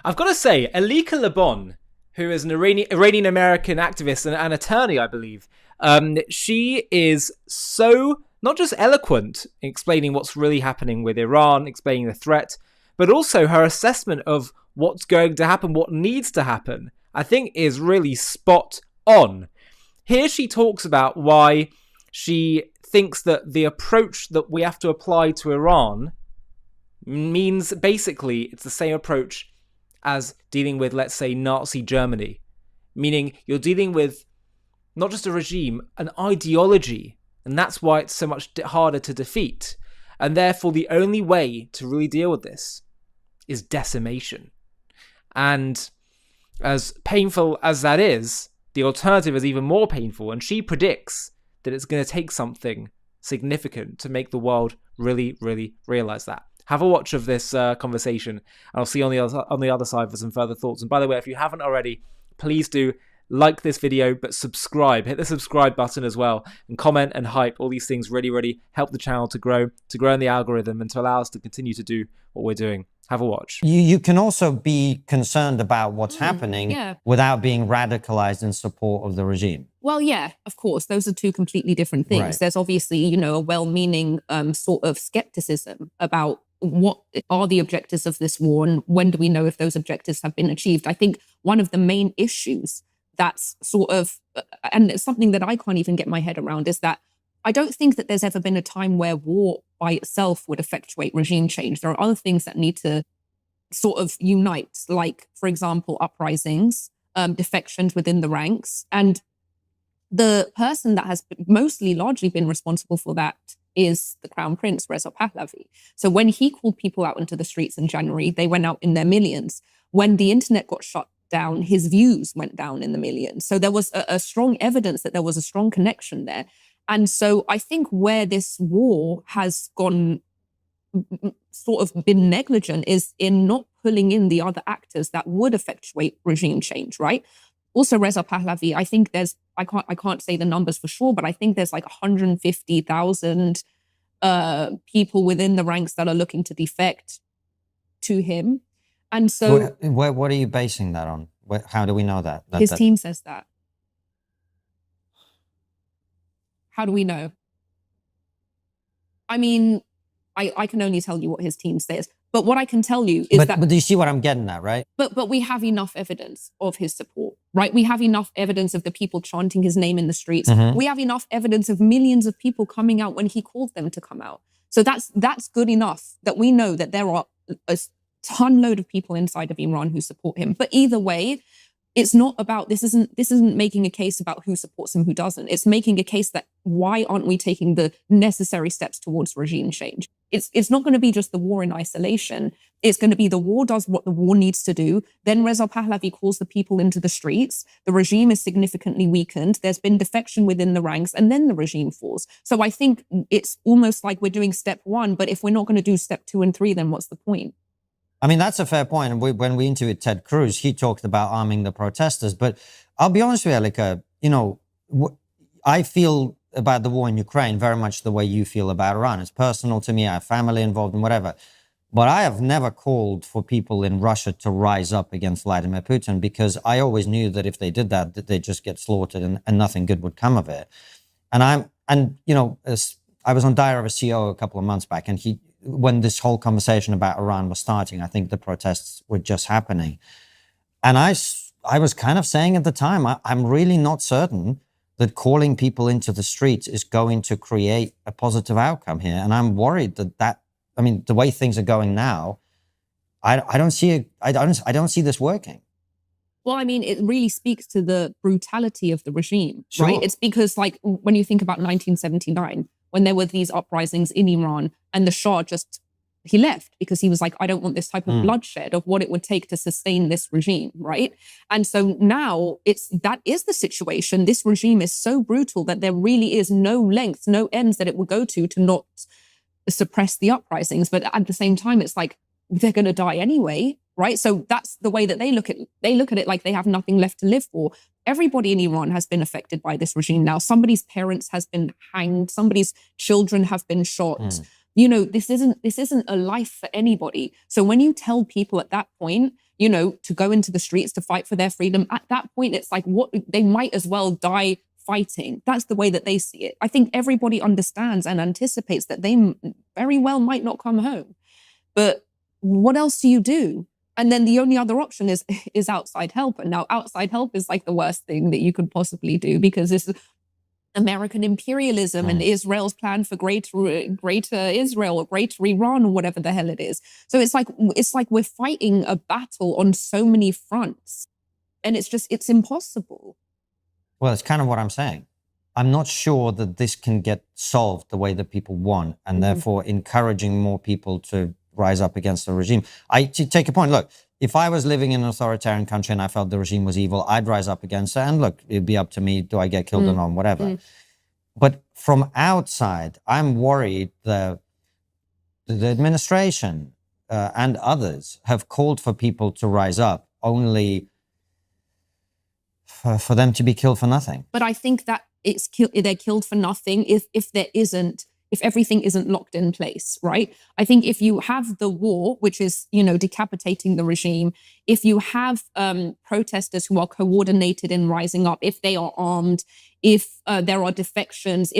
I've got to say, Elica Lebon, who is an Iranian-American activist and an attorney, I believe, she is so not just eloquent in explaining what's really happening with Iran, explaining the threat, but also her assessment of what's going to happen, what needs to happen, I think is really spot on. Here she talks about why she thinks that the approach that we have to apply to Iran means basically it's the same approach as dealing with, let's say, Nazi Germany. Meaning you're dealing with not just a regime, an ideology. And that's why it's so much harder to defeat. And therefore, the only way to really deal with this is decimation. And as painful as that is, the alternative is even more painful. And she predicts that it's going to take something significant to make the world really, really realize that. Have a watch of this conversation, and I'll see you on the other side for some further thoughts. And by the way, if you haven't already, please do like this video, but subscribe. Hit the subscribe button as well, and comment and hype. All these things really, really help the channel to grow in the algorithm and to allow us to continue to do what we're doing. Have a watch. You can also be concerned about what's happening without being radicalized in support of the regime. Well, yeah, of course. Those are two completely different things. Right. There's obviously, you know, a well-meaning sort of skepticism about what are the objectives of this war and when do we know if those objectives have been achieved. I think one of the main issues that's sort of, and it's something that I can't even get my head around, is that I don't think that there's ever been a time where war by itself would effectuate regime change. There are other things that need to sort of unite, like, for example, uprisings, defections within the ranks. And the person that has mostly largely been responsible for that is the Crown Prince, Reza Pahlavi. So when he called people out into the streets in January, they went out in their millions. When the internet got shut down, his views went down in the millions. So there was a strong evidence that there was a strong connection there. And so I think where this war has gone sort of been negligent is in not pulling in the other actors that would effectuate regime change, right? Also, Reza Pahlavi, I think there's, I can't say the numbers for sure, but I think there's like 150,000 people within the ranks that are looking to defect to him. And so... What are you basing that on? How do we know that? His team says that. How do we know? I mean, I can only tell you what his team says. But what I can tell you is that... But do you see what I'm getting at, right? But we have enough evidence of his support, right? We have enough evidence of the people chanting his name in the streets. We have enough evidence of millions of people coming out when he called them to come out. So that's good enough that we know that there are a ton load of people inside of Iran who support him. But either way, it's not about, this isn't making a case about who supports him, who doesn't. It's making a case that why aren't we taking the necessary steps towards regime change? It's not going to be just the war in isolation. It's going to be the war does what the war needs to do. Then Reza Pahlavi calls the people into the streets. The regime is significantly weakened. There's been defection within the ranks, and then the regime falls. So I think it's almost like we're doing step one, but if we're not going to do step 2 and 3, then what's the point? I mean, that's a fair point. And when we interviewed Ted Cruz, he talked about arming the protesters. But I'll be honest with you, Elica, you know, I feel about the war in Ukraine very much the way you feel about Iran. It's personal to me. I have family involved and whatever. But I have never called for people in Russia to rise up against Vladimir Putin, because I always knew that if they did that, that they'd just get slaughtered and nothing good would come of it. And you know, I was on Diary of a CEO a couple of months back, and when this whole conversation about Iran was starting, I think the protests were just happening. And I was kind of saying at the time, I'm really not certain that calling people into the streets is going to create a positive outcome here. And I'm worried that I mean, the way things are going now, I don't see this working. Well, I mean, it really speaks to the brutality of the regime, right? It's because, like, when you think about 1979, when there were these uprisings in Iran, and the Shah he left because he was like, I don't want this type of bloodshed of what it would take to sustain this regime, right? And so now that is the situation. This regime is so brutal that there really is no length, no ends that it would go to not suppress the uprisings. But at the same time, it's like, they're going to die anyway, right? So that's the way that they look at it. They look at it like they have nothing left to live for. Everybody in Iran has been affected by this regime now. Somebody's parents has been hanged. Somebody's children have been shot. You know, this isn't a life for anybody. So when you tell people at that point, to go into the streets to fight for their freedom. At that point, it's like, what, they might as well die fighting. That's the way that they see it. I think everybody understands and anticipates that they very well might not come home. But what else do you do? And then the only other option is outside help. And now outside help is like the worst thing that you could possibly do, because this is American imperialism and Israel's plan for greater Israel or greater Iran or whatever the hell it is. So it's like we're fighting a battle on so many fronts, and it's impossible. Well, it's kind of what I'm saying. I'm not sure that this can get solved the way that people want, and therefore encouraging more people to rise up against the regime. To take a point, look, if I was living in an authoritarian country and I felt the regime was evil, I'd rise up against it. And look, it'd be up to me. Do I get killed or not? Whatever. But from outside, I'm worried that the administration and others have called for people to rise up only for them to be killed for nothing. But I think that they're killed for nothing if everything isn't locked in place, right? I think if you have the war, which is, decapitating the regime, if you have protesters who are coordinated in rising up, if they are armed, if there are defections,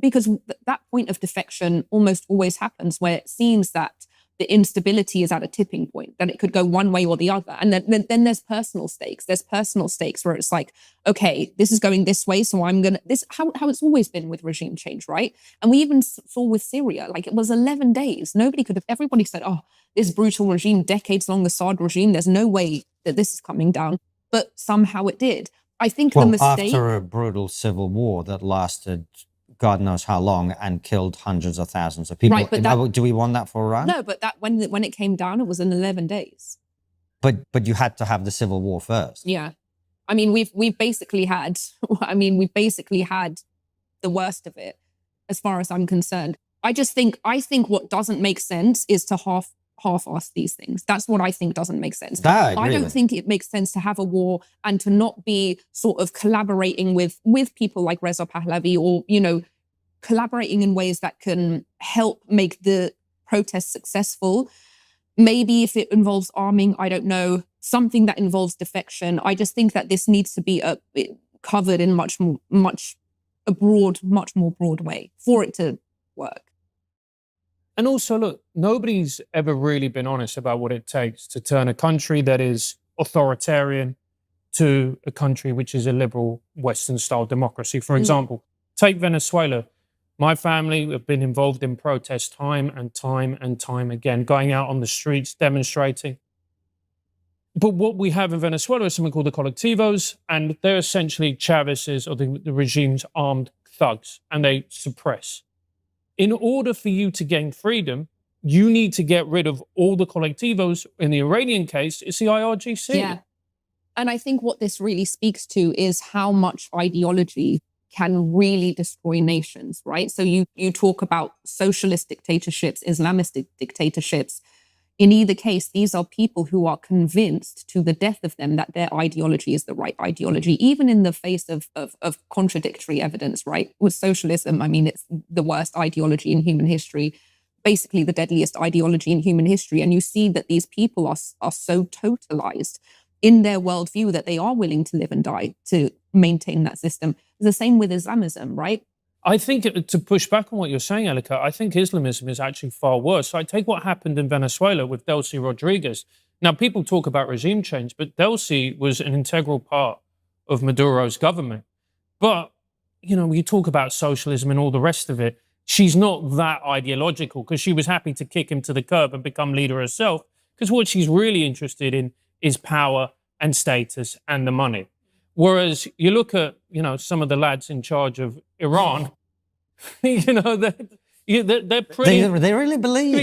because that point of defection almost always happens where it seems that the instability is at a tipping point, that it could go one way or the other. And then there's personal stakes. There's personal stakes where it's like, okay, this is going this way, so I'm going to... This how it's always been with regime change, right? And we even saw with Syria, like it was 11 days. Everybody said, oh, this brutal regime, decades-long Assad regime, there's no way that this is coming down. But somehow it did. I think the mistake... after a brutal civil war that lasted God knows how long and killed hundreds of thousands of people. Right, but do we want that for Iran? No, but that when it came down, it was in 11 days. But you had to have the civil war first. Yeah, I mean we've basically had the worst of it, as far as I'm concerned. I think what doesn't make sense is to half-ass these things. That's what I think doesn't make sense. I don't think it makes sense to have a war and to not be sort of collaborating with people like Reza Pahlavi, or, collaborating in ways that can help make the protests successful. Maybe if it involves arming, I don't know, something that involves defection. I just think that this needs to be covered in much more broad way for it to work. And also, look, nobody's ever really been honest about what it takes to turn a country that is authoritarian to a country which is a liberal Western-style democracy. For example, take Venezuela. My family have been involved in protests time and time and time again, going out on the streets, demonstrating. But what we have in Venezuela is something called the colectivos, and they're essentially Chavez's or the regime's armed thugs, and they suppress. In order for you to gain freedom, you need to get rid of all the colectivos. In the Iranian case, it's the IRGC. Yeah. And I think what this really speaks to is how much ideology can really destroy nations, right? So you talk about socialist dictatorships, Islamist dictatorships. In either case, these are people who are convinced to the death of them that their ideology is the right ideology, even in the face of contradictory evidence, right? With socialism, I mean, it's the worst ideology in human history, basically the deadliest ideology in human history. And you see that these people are so totalized in their worldview that they are willing to live and die to maintain that system. It's the same with Islamism, right? I think, to push back on what you're saying, Elica, I think Islamism is actually far worse. So I take what happened in Venezuela with Delcy Rodriguez. Now, people talk about regime change, but Delcy was an integral part of Maduro's government. But, you talk about socialism and all the rest of it. She's not that ideological, because she was happy to kick him to the curb and become leader herself, because what she's really interested in is power and status and the money. Whereas you look at, some of the lads in charge of Iran, they're pretty... They really believe.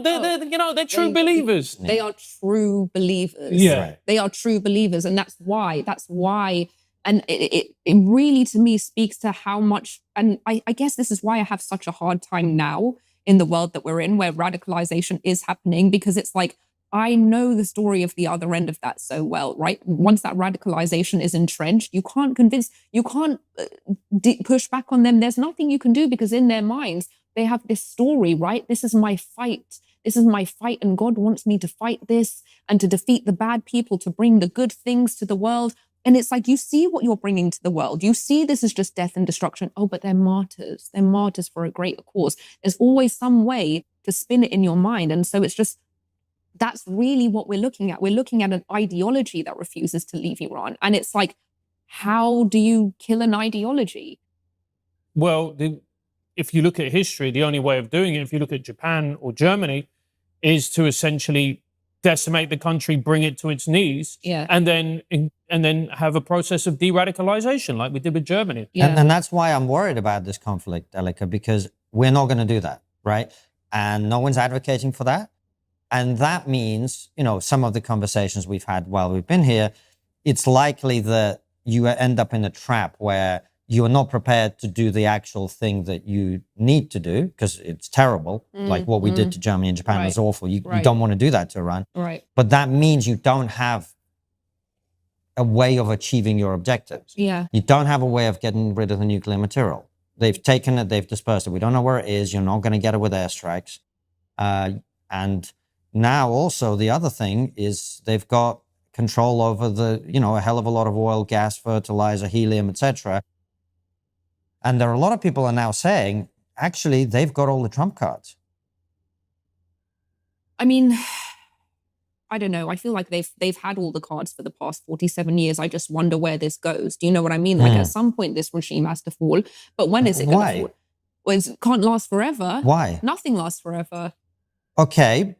They're true believers. They are true believers. Yeah. They are true believers. And that's why, and it really, to me, speaks to how much, and I guess this is why I have such a hard time now in the world that we're in, where radicalization is happening, because it's like, I know the story of the other end of that so well, right? Once that radicalization is entrenched, you can't push back on them. There's nothing you can do, because in their minds, they have this story, right? This is my fight. this is my fight and God wants me to fight this and to defeat the bad people, to bring the good things to the world. And it's like, you see what you're bringing to the world. You see this is just death and destruction. Oh, but they're martyrs. They're martyrs for a greater cause. There's always some way to spin it in your mind. And so it's just, that's really what we're looking at. We're looking at an ideology that refuses to leave Iran. And it's like, how do you kill an ideology? Well, if you look at history, the only way of doing it, if you look at Japan or Germany, is to essentially decimate the country, bring it to its knees, and then have a process of de-radicalization like we did with Germany. And that's why I'm worried about this conflict, Elica, because we're not going to do that, right? And no one's advocating for that. And that means, you know, some of the conversations we've had while we've been here, it's likely that you end up in a trap where you're not prepared to do the actual thing that you need to do because it's terrible. Like what we did to Germany and Japan was awful. You don't want to do that to Iran. Right. But that means you don't have a way of achieving your objectives. Yeah. You don't have a way of getting rid of the nuclear material. They've taken it, they've dispersed it. We don't know where it is. You're not going to get it with airstrikes. And now also the other thing is they've got control over the, you know, a hell of a lot of oil, gas, fertilizer, helium, etc. And there are a lot of people are now saying, actually, they've got all the trump cards. I mean, I don't know. I feel like they've had all the cards for the past 47 years. I just wonder where this goes. Do you know what I mean? Like at some point, this regime has to fall. But when is it going to fall? Well, it can't last forever. Why? Nothing lasts forever. Okay,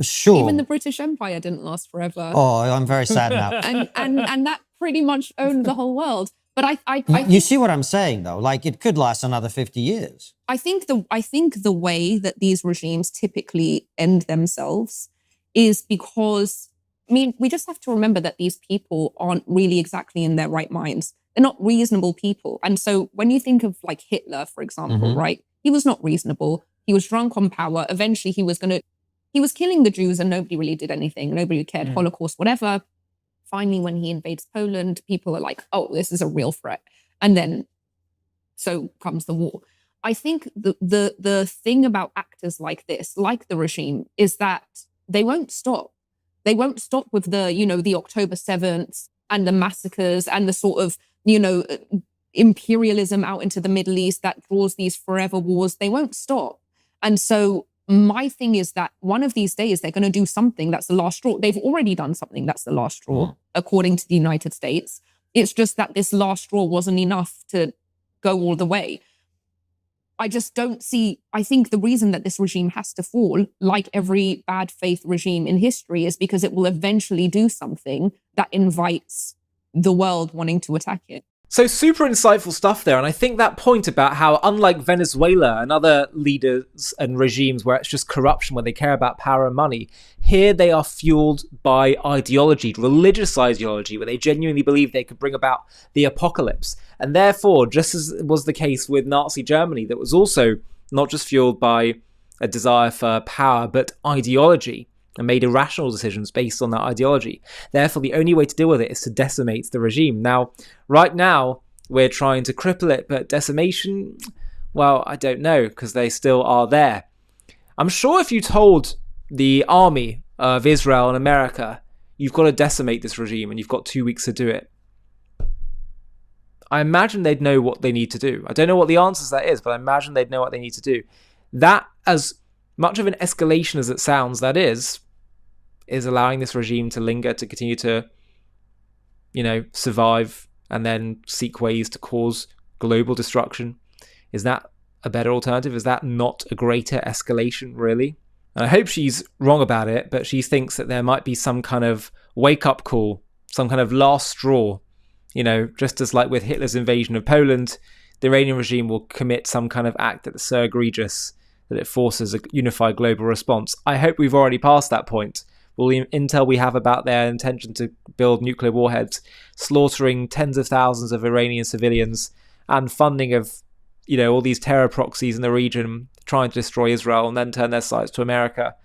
sure. Even the British Empire didn't last forever. Oh, I'm very sad now. and that pretty much owned the whole world. But you see what I'm saying, though? Like, it could last another 50 years. I think the way that these regimes typically end themselves is because, I mean, we just have to remember that these people aren't really exactly in their right minds. They're not reasonable people. And so when you think of like Hitler, for example, right? He was not reasonable. He was drunk on power. Eventually he was killing the Jews and nobody really did anything. Nobody cared, Holocaust, whatever. Finally, when he invades Poland, people are like, oh, this is a real threat. And then so comes the war. I think the thing about actors like this, like the regime, is that they won't stop. They won't stop with the, you know, the October 7th and the massacres and the sort of, you know, imperialism out into the Middle East that draws these forever wars. They won't stop. And so my thing is that one of these days they're going to do something that's the last straw. They've already done something that's the last straw, according to the United States. It's just that this last straw wasn't enough to go all the way. I just don't see, I think the reason that this regime has to fall, like every bad faith regime in history, is because it will eventually do something that invites the world wanting to attack it. So super insightful stuff there. And I think that point about how, unlike Venezuela and other leaders and regimes where it's just corruption, where they care about power and money, here they are fueled by ideology, religious ideology, where they genuinely believe they could bring about the apocalypse. And therefore, just as was the case with Nazi Germany, that was also not just fueled by a desire for power, but ideology, and made irrational decisions based on that ideology. Therefore, the only way to deal with it is to decimate the regime. Now, right now, we're trying to cripple it, but decimation, well, I don't know, because they still are there. I'm sure if you told the army of Israel and America, you've got to decimate this regime and you've got 2 weeks to do it, I imagine they'd know what they need to do. I don't know what the answer to that is, but I imagine they'd know what they need to do. That, as much of an escalation as it sounds, that is allowing this regime to linger, to continue to, you know, survive and then seek ways to cause global destruction. Is that a better alternative? Is that not a greater escalation, really? And I hope she's wrong about it, but she thinks that there might be some kind of wake-up call, some kind of last straw. You know, just as like with Hitler's invasion of Poland, the Iranian regime will commit some kind of act that's so egregious that it forces a unified global response. I hope we've already passed that point. All the intel we have about their intention to build nuclear warheads, slaughtering tens of thousands of Iranian civilians, and funding of, you know, all these terror proxies in the region trying to destroy Israel and then turn their sights to America.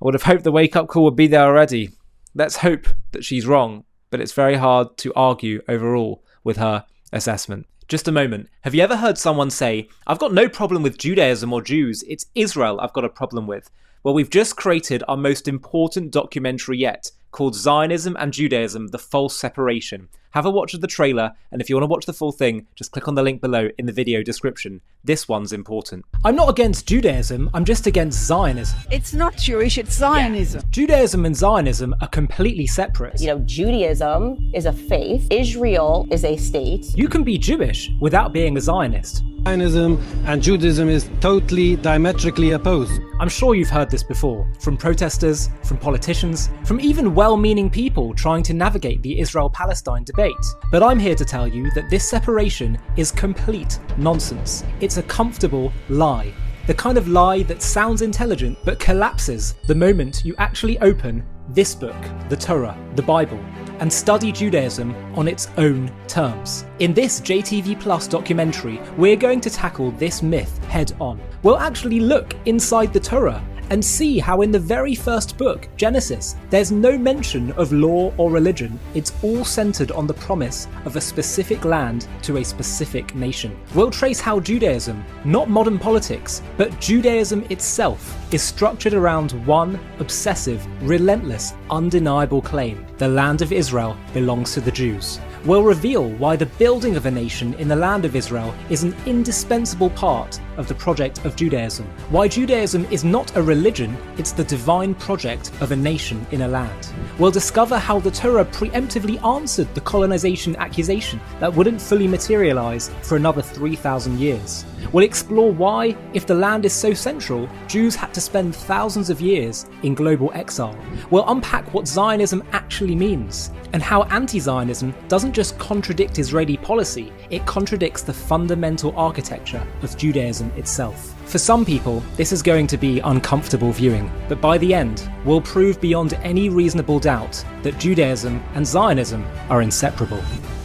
I would have hoped the wake-up call would be there already. Let's hope that she's wrong, but it's very hard to argue overall with her assessment. Just a moment. Have you ever heard someone say, I've got no problem with Judaism or Jews, it's Israel I've got a problem with? Well, we've just created our most important documentary yet, called Zionism and Judaism, The False Separation. Have a watch of the trailer, and if you want to watch the full thing, just click on the link below in the video description. This one's important. I'm not against Judaism, I'm just against Zionism. It's not Jewish, it's Zionism. Judaism and Zionism are completely separate. You know, Judaism is a faith, Israel is a state. You can be Jewish without being a Zionist. Zionism and Judaism is totally diametrically opposed. I'm sure you've heard this before, from protesters, from politicians, from even well-meaning people trying to navigate the Israel-Palestine debate. But I'm here to tell you that this separation is complete nonsense. It's a comfortable lie. The kind of lie that sounds intelligent but collapses the moment you actually open this book, the Torah, the Bible, and study Judaism on its own terms. In this JTV Plus documentary, we're going to tackle this myth head on. We'll actually look inside the Torah and see how in the very first book, Genesis, there's no mention of law or religion. It's all centered on the promise of a specific land to a specific nation. We'll trace how Judaism, not modern politics, but Judaism itself, is structured around one obsessive, relentless, undeniable claim: the land of Israel belongs to the Jews. We'll reveal why the building of a nation in the land of Israel is an indispensable part of the project of Judaism. Why Judaism is not a religion, it's the divine project of a nation in a land. We'll discover how the Torah preemptively answered the colonization accusation that wouldn't fully materialize for another 3,000 years. We'll explore why, if the land is so central, Jews had to spend thousands of years in global exile. We'll unpack what Zionism actually means, and how anti-Zionism doesn't just contradict Israeli policy, it contradicts the fundamental architecture of Judaism itself. For some people, this is going to be uncomfortable viewing, but by the end, we'll prove beyond any reasonable doubt that Judaism and Zionism are inseparable.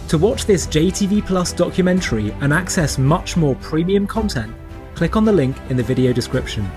To watch this JTV Plus documentary and access much more premium content, click on the link in the video description.